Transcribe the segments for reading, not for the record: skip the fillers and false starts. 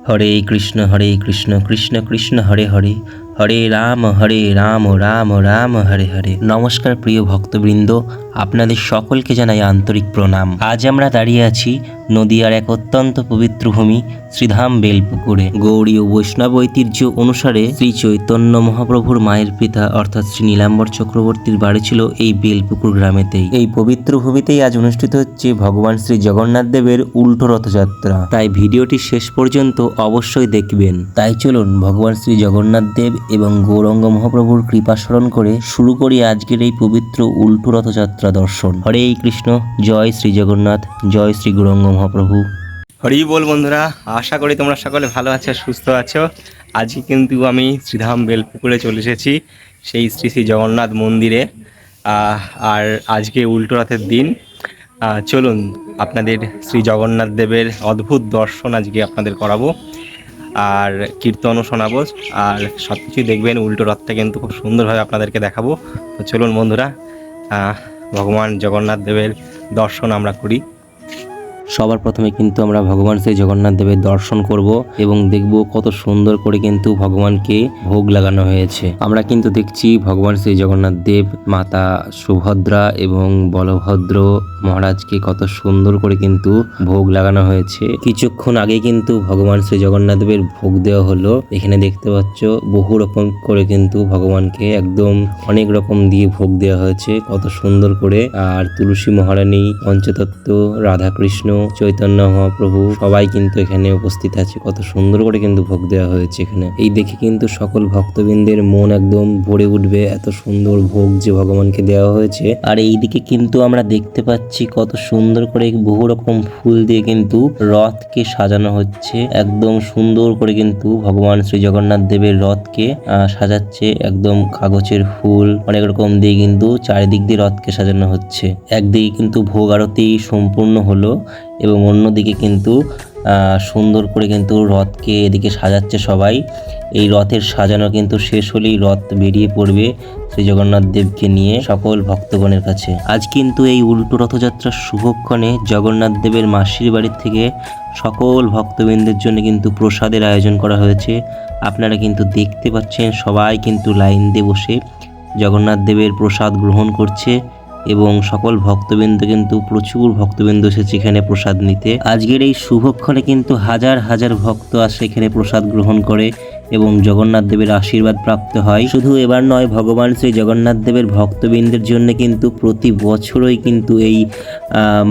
হরে কৃষ্ণ কৃষ্ণ কৃষ্ণ হরে হরে, হরে রাম রাম রাম হরে হরে। নমস্কার প্রিয় ভক্তবৃন্দ, আপনাদের সকলকে জানাই আন্তরিক প্রণাম। আজ আমরা দাঁড়িয়ে আছি নদিয়ার এক অত্যন্ত পবিত্র ভূমি শ্রীধাম বেলপুকুরে। গৌড়ীয় বৈষ্ণব ঐতিহ্য অনুসারে শ্রী চৈতন্য মহাপ্রভুর মায়ের পিতা অর্থাৎ শ্রী নীলাম্বর চক্রবর্তীর বাড়ি ছিল এই বেলপুকুর গ্রামেতেই। এই পবিত্র ভূমিতেই আজ অনুষ্ঠিত হচ্ছে ভগবান শ্রী জগন্নাথ দেবের উল্টো রথযাত্রা। তাই ভিডিওটি শেষ পর্যন্ত অবশ্যই দেখবেন। তাই চলুন ভগবান শ্রী জগন্নাথ দেব এবং গৌরাঙ্গ মহাপ্রভুর কৃপা স্মরণ করে শুরু করি আজকের এই পবিত্র উল্টো রথযাত্রা দর্শন। হরে কৃষ্ণ, জয় শ্রী জগন্নাথ, জয় শ্রী গৌরাঙ্গ মহাপ্রভু। হরি বল বন্ধুরা, আশা করি তোমরা সকলে ভালো আছো, সুস্থ আছো। আজকে কিন্তু আমি শ্রীধাম বেলপুকুরে চলে এসেছি, সেই শ্রী শ্রী জগন্নাথ মন্দিরে। আর আজকে উল্টো রথের দিন। চলুন আপনাদের শ্রী জগন্নাথ দেবের অদ্ভুত দর্শন আজকে আপনাদের করাবো, আর কীর্তনও শোনাবো, আর সব কিছুই দেখবেন। উল্টো রথটা কিন্তু খুব সুন্দরভাবে আপনাদেরকে দেখাবো। তো চলুন বন্ধুরা, ভগবান জগন্নাথ দেবের দর্শন আমরা করি। সবার প্রথমে কিন্তু আমরা ভগবান শ্রী জগন্নাথ দেবের দর্শন করব এবং দেখব কত সুন্দর করে কিন্তু ভগবানকে ভোগ লাগানো হয়েছে। আমরা কিন্তু দেখছি ভগবান শ্রী জগন্নাথ দেব, মাতা সুভদ্রা এবং বলভদ্র মহারাজকে কত সুন্দর করে কিন্তু ভোগ লাগানো হয়েছে। কিছুক্ষণ আগে কিন্তু ভগবান শ্রী জগন্নাথ দেবের ভোগ দেওয়া হলো। এখানে দেখতে পাচ্ছ বহু রকম করে কিন্তু ভগবানকে একদম অনেক রকম দিয়ে ভোগ দেওয়া হয়েছে কত সুন্দর করে। আর তুলসী মহারানী, পঞ্চতত্ত্ব, রাধাকৃষ্ণ, চৈতন্য মহাপ্রভু সবাই কিন্তু এখানে উপস্থিত আছে। কত সুন্দর করে কিন্তু ভোগ দেওয়া হয়েছে এখানে। এই দেখে কিন্তু সকল ভক্তবৃন্দের মন একদম ভরে উঠবে, এত সুন্দর ভোগ যে ভগবানকে দেওয়া হয়েছে। আর এইদিকে কিন্তু আমরা দেখতে পাচ্ছি কত সুন্দর করে বহু রকম ফুল দিয়ে কিন্তু রথকে সাজানো হচ্ছে। একদম সুন্দর করে কিন্তু ভগবান শ্রী জগন্নাথ দেবের রথকে সাজাচ্ছে। একদম কাগজের ফুল অনেক রকম দিয়ে কিন্তু চারিদিক দিয়ে রথকে সাজানো হচ্ছে। একদিকে কিন্তু ভোগ আরতি সম্পূর্ণ হলো এবং অন্যদিকে কিন্তু সুন্দর করে কিন্তু রথকে এদিকে সাজাচ্ছে সবাই। এই রথের সাজানো কিন্তু শেষ হলেই রথ বেরিয়ে পড়বে শ্রী জগন্নাথ দেবকে নিয়ে সকল ভক্তগণের কাছে। আজ কিন্তু এই উল্টো রথযাত্রার শুভক্ষণে জগন্নাথ দেবের মাসির বাড়ির থেকে সকল ভক্তবৃন্দের জন্য কিন্তু প্রসাদের আয়োজন করা হয়েছে। আপনারা কিন্তু দেখতে পাচ্ছেন সবাই কিন্তু লাইন দিয়ে বসে জগন্নাথ দেবের প্রসাদ গ্রহণ করছে এবং সকল ভক্তবৃন্দ কিন্তু প্রচুর ভক্তবৃন্দ এসেছে এখানে প্রসাদ নিতে। আজকের এই শুভক্ষণে কিন্তু হাজার হাজার ভক্ত আসে এখানে প্রসাদ গ্রহণ করে এবং জগন্নাথ দেবের আশীর্বাদ প্রাপ্ত হয়। শুধু এবার নয়, ভগবান শ্রী জগন্নাথ দেবের ভক্তবৃন্দের জন্য কিন্তু প্রতি বছরই কিন্তু এই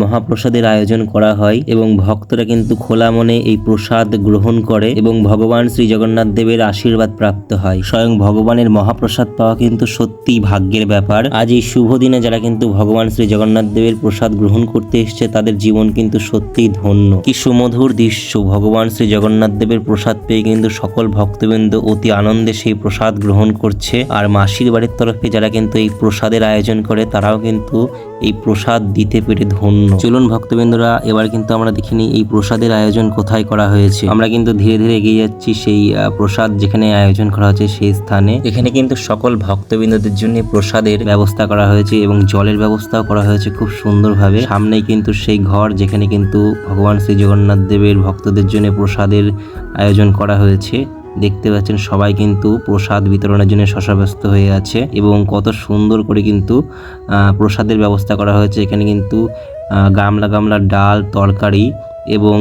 মহাপ্রসাদের আয়োজন করা হয় এবং ভক্তরা কিন্তু খোলা মনে এই প্রসাদ গ্রহণ করে এবং ভগবান শ্রী জগন্নাথ দেবের আশীর্বাদ প্রাপ্ত হয়। স্বয়ং ভগবানের মহাপ্রসাদ পাওয়া কিন্তু সত্যিই ভাগ্যের ব্যাপার। আজ এই শুভ দিনে যারা কিন্তু ভগবান শ্রী জগন্নাথ দেবের প্রসাদ গ্রহণ করতে এসছে তাদের জীবন কিন্তু সত্যিই ধন্য। কি সুমধুর দৃশ্য! ভগবান শ্রী জগন্নাথ দেবের প্রসাদ পেয়ে কিন্তু সকল ভক্তবৃন্দ অতি আনন্দে সেই প্রসাদ গ্রহণ করছে। আর মাসির বাড়ির তরফে যারা কিন্তু এই প্রসাদের আয়োজন করে তারাও কিন্তু এই প্রসাদ দিতে পেরে ধন্য। চলুন ভক্তবৃন্দরা, এবার কিন্তু আমরা দেখিনি এই প্রসাদের আয়োজন কোথায় করা হয়েছে। আমরা কিন্তু ধীরে ধীরে এগিয়ে যাচ্ছি সেই প্রসাদ যেখানে আয়োজন করা হয়েছে সেই স্থানে। এখানে কিন্তু সকল ভক্তবৃন্দদের জন্য প্রসাদের ব্যবস্থা করা হয়েছে এবং জলের ব্যবস্থাও করা হয়েছে খুব সুন্দরভাবে। সামনেই কিন্তু সেই ঘর যেখানে কিন্তু ভগবান শ্রী জগন্নাথ দেবের ভক্তদের জন্য প্রসাদের আয়োজন করা হয়েছে। দেখতে পাচ্ছেন সবাই কিন্তু প্রসাদ বিতরণের জন্য শশাব্যস্ত হয়ে আছে এবং কত সুন্দর করে কিন্তু প্রসাদের ব্যবস্থা করা হয়েছে। এখানে কিন্তু গামলা গামলা ডাল, তরকারি এবং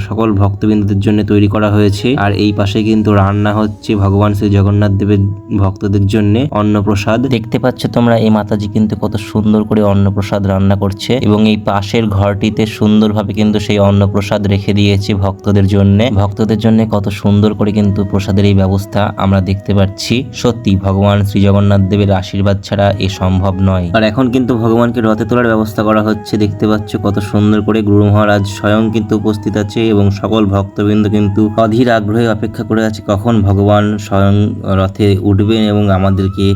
সকল ভক্তবৃন্দদের জন্য তৈরি করা হয়েছে। আর এই পাশে কিন্তু রান্না হচ্ছে ভগবান শ্রী জগন্নাথ দেবের ভক্তদের জন্য অন্নপ্রসাদ। দেখতে পাচ্ছ তোমরা এই মাতাজি কিন্তু কত সুন্দর করে অন্নপ্রসাদ রান্না করছে এবং এই পাশের ঘরটিতে সুন্দরভাবে কিন্তু সেই অন্নপ্রসাদ রেখে দিয়েছে ভক্তদের জন্য। ভক্তদের জন্য কত সুন্দর করে কিন্তু প্রসাদের এই ব্যবস্থা আমরা দেখতে পাচ্ছি। সত্যি ভগবান শ্রী জগন্নাথ দেবের আশীর্বাদ ছাড়া এ সম্ভব নয়। আর এখন কিন্তু ভগবানকে রথে তোলার ব্যবস্থা করা হচ্ছে। দেখতে পাচ্ছ কত সুন্দর করে গুরু মহারাজ স্বয়ং কিন্তু উপস্থিত আছে এবং সকল ভক্তবৃন্দ কিন্তু অধীর আগ্রহে অপেক্ষা করে আছে কখন ভগবান স্বয়ং রথে উঠবেন এবং আমাদেরকে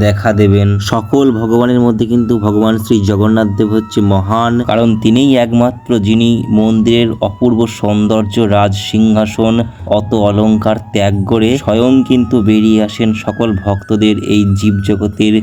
দেখা দেবেন। সকল ভগবানের মধ্যে কিন্তু ভগবান শ্রী জগন্নাথ দেব হচ্ছে মহান, কারণ তিনিই একমাত্র যিনি মন্দিরের অপূর্ব সৌন্দর্য, রাজ সিংহাসন, অত অলংকার ত্যাগ করে স্বয়ং কিন্তু বেরিয়ে আসেন সকল ভক্তদের, এই জীব জগতের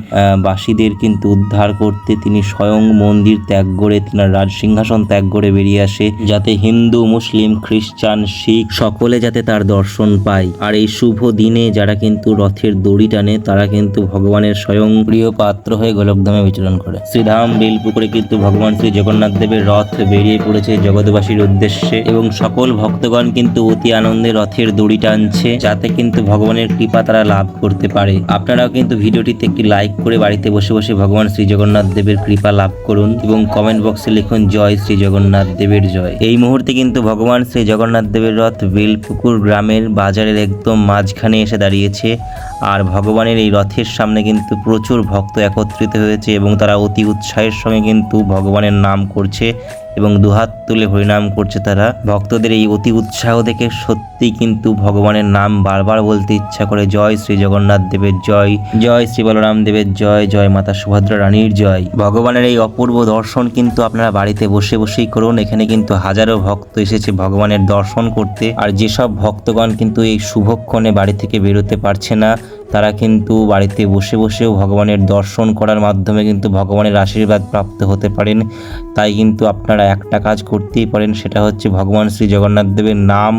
বাসীদের কিন্তু উদ্ধার করতে। তিনি স্বয়ং মন্দির ত্যাগ করে, তিনার রাজ সিংহাসন ত্যাগ করে বেরিয়ে আসে, যাতে হিন্দু, মুসলিম, খ্রিস্টান, শিখ সকলে যাতে তার দর্শন পায়। আর এই শুভ দিনে যারা কিন্তু রথের দড়ি টানে তারা কিন্তু ভগবানের স্বয়ং প্রিয় পাত্র হয়ে গোলকধামে বিচরণ করে। শ্রীধাম বেলপুকুরে কিন্তু ভগবান শ্রী জগন্নাথ দেবের রথ বেরিয়ে পড়েছে জগৎবাসীর উদ্দেশ্যে, এবং সকল ভক্তগণ কিন্তু অতি আনন্দে রথের দড়ি টানছে, যাতে কিন্তু ভগবানের কৃপা তারা লাভ করতে পারে। আপনারাও কিন্তু ভিডিওটিতে একটি লাইক করে বাড়িতে বসে বসে ভগবান শ্রী জগন্নাথ দেবের কৃপা লাভ করুন, এবং কমেন্ট বক্সে লিখুন জয় শ্রী জগন্নাথ দেবের জয়। এই মুহূর্তে কিন্তু ভগবান শ্রী জগন্নাথ দেবের রথ বেলপুকুর গ্রামের বাজারের একদম মাঝখানে এসে দাঁড়িয়েছে, আর ভগবানের এই রথের সামনে কিন্তু প্রচুর ভক্ত একত্রিত হয়েছে, এবং তারা অতি উৎসাহের সঙ্গে কিন্তু ভগবানের নাম করছে এবং দুহাত তুলে হরিনাম করছে। তারা ভক্তদের এই অতি উৎসাহ দেখে সত্যি কিন্তু ভগবানের নাম বারবার বলতে ইচ্ছা করে। জয় শ্রী জগন্নাথ দেবের জয়, জয় শ্রী বলরাম দেবের জয়, জয় মাতা সুভদ্রা রানীর জয়। ভগবানের এই অপূর্ব দর্শন কিন্তু আপনারা বাড়িতে বসে বসেই করুন। এখানে কিন্তু হাজারো ভক্ত এসেছে ভগবানের দর্শন করতে, আর যেসব ভক্তগণ কিন্তু এই শুভক্ষণে বাড়ি থেকে বেরোতে পারছে না, তারা কিন্তু বাড়িতে বসে বসেও ভগবানের দর্শন করার মাধ্যমে কিন্তু ভগবানের আশীর্বাদ প্রাপ্ত হতে পারেন। তাই কিন্তু আপনারা একটা কাজ করতেই পারেন, সেটা হচ্ছে ভগবান শ্রী জগন্নাথ দেবের নাম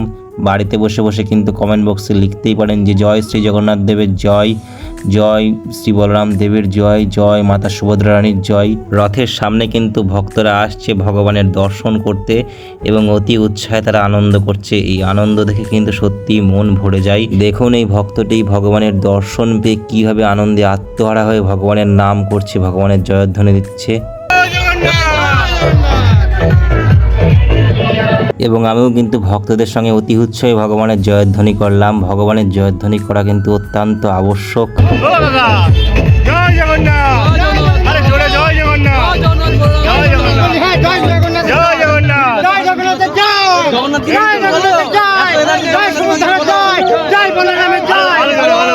বাড়িতে বসে বসে কিন্তু কমেন্ট বক্সে লিখতেই পারেন যে জয় শ্রী জগন্নাথ দেবের জয়, জয় শ্রী বলরাম দেবের জয়, জয় মাতা সুভদ্রা রানীর জয়। রথের সামনে কিন্তু ভক্তরা আসছে ভগবানের দর্শন করতে এবং অতি উৎসাহে তারা আনন্দ করছে। এই আনন্দ দেখে কিন্তু সত্যি মন ভরে যায়। দেখুন এই ভক্তটি ভগবানের দর্শন পেয়ে কিভাবে আনন্দে আত্মহারা হয়ে ভগবানের নাম করছে, ভগবানের জয়ধ্বনি দিচ্ছে। এবং আমিও কিন্তু ভক্তদের সঙ্গে অতি উৎসাহে ভগবানের জয়ধ্বনি করলাম। ভগবানের জয়ধ্বনি করা কিন্তু অত্যন্ত আবশ্যক। জয় জগন্নাথ, আরে জোরে জয় জগন্নাথ, জয় জগন্নাথ, জয় জগন্নাথ, জয় জগন্নাথ, জয় জগন্নাথ, জয় জগন্নাথ, জয় জয় সুভদ্রার জয়, জয় বলরামের জয়।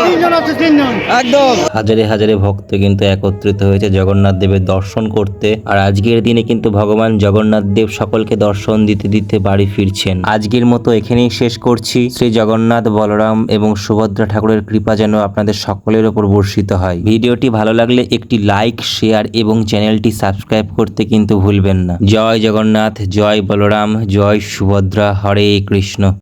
তিনজন আছে, তিনজন একদম। হাজারে হাজারে ভক্ত কিন্তু একত্রিত হয়েছে জগন্নাথ দেবের দর্শন করতে। আর আজকের দিনে কিন্তু ভগবান জগন্নাথ দেব সকলকে দর্শন দিতে দিতে বাড়ি ফিরছেন। আজকের মতো এখানেই শেষ করছি। শ্রী জগন্নাথ, বলরাম এবং সুভদ্রা ঠাকুরের কৃপা যেন আপনাদের সকলের ওপর বর্ষিত হয়। ভিডিওটি ভালো লাগলে একটি লাইক, শেয়ার এবং চ্যানেলটি সাবস্ক্রাইব করতে কিন্তু ভুলবেন না। জয় জগন্নাথ, জয় বলরাম, জয় সুভদ্রা, হরে কৃষ্ণ।